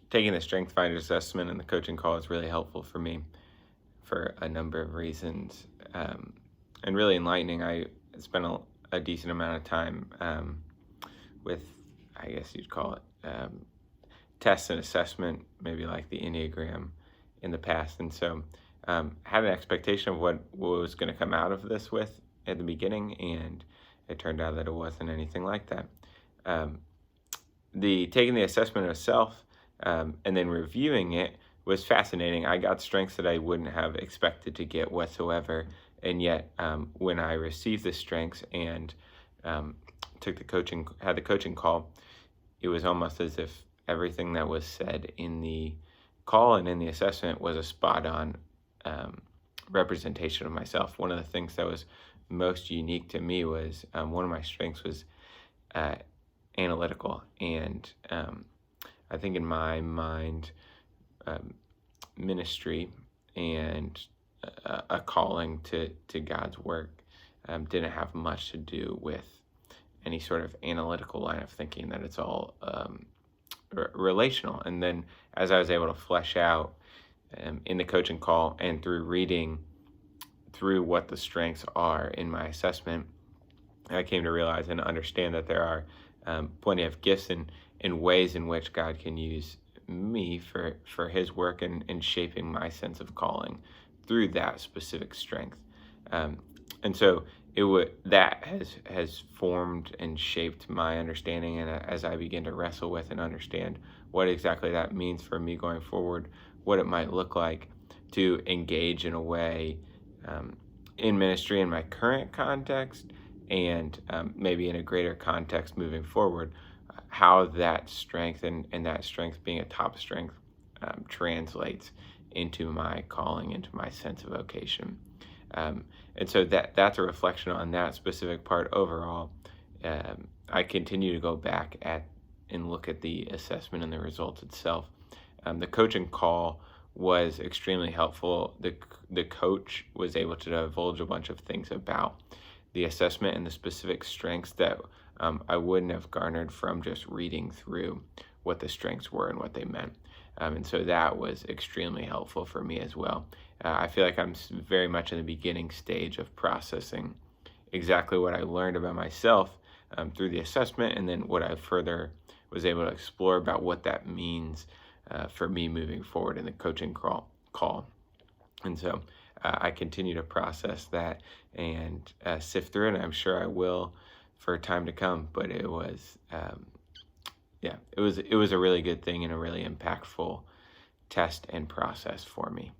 taking the StrengthsFinder assessment and the coaching call is really helpful for me for a number of reasons, and really enlightening. I spent a decent amount of time with, I guess you'd call it, tests and assessment, maybe like the Enneagram in the past. And so had an expectation of what was going to come out of this with at the beginning, and it turned out that it wasn't anything like that. The taking the assessment itself and then reviewing it was fascinating. I got strengths that I wouldn't have expected to get whatsoever, and yet when I received the strengths and had the coaching call, it was almost as if everything that was said in the call and in the assessment was a spot-on representation of myself. One of the things that was most unique to me was one of my strengths was analytical, and I think in my mind, ministry and a calling to God's work didn't have much to do with any sort of analytical line of thinking, that it's all relational. And then as I was able to flesh out in the coaching call and through reading through what the strengths are in my assessment, I came to realize and understand that there are plenty of gifts and ways in which God can use me for his work and shaping my sense of calling through that specific strength. And so that has formed and shaped my understanding. And as I begin to wrestle with and understand what exactly that means for me going forward, what it might look like to engage in a way in ministry in my current context, and maybe in a greater context moving forward, how that strength and that strength being a top strength translates into my calling, into my sense of vocation. And so that's a reflection on that specific part. Overall, I continue to go back and look at the assessment and the results itself. The coaching call was extremely helpful. The coach was able to divulge a bunch of things about the assessment and the specific strengths that I wouldn't have garnered from just reading through what the strengths were and what they meant. And so that was extremely helpful for me as well. I feel like I'm very much in the beginning stage of processing exactly what I learned about myself through the assessment, and then what I further was able to explore about what that means for me moving forward in the coaching call. And so I continue to process that and sift through it, and I'm sure I will for time to come. But it was, it was a really good thing and a really impactful test and process for me.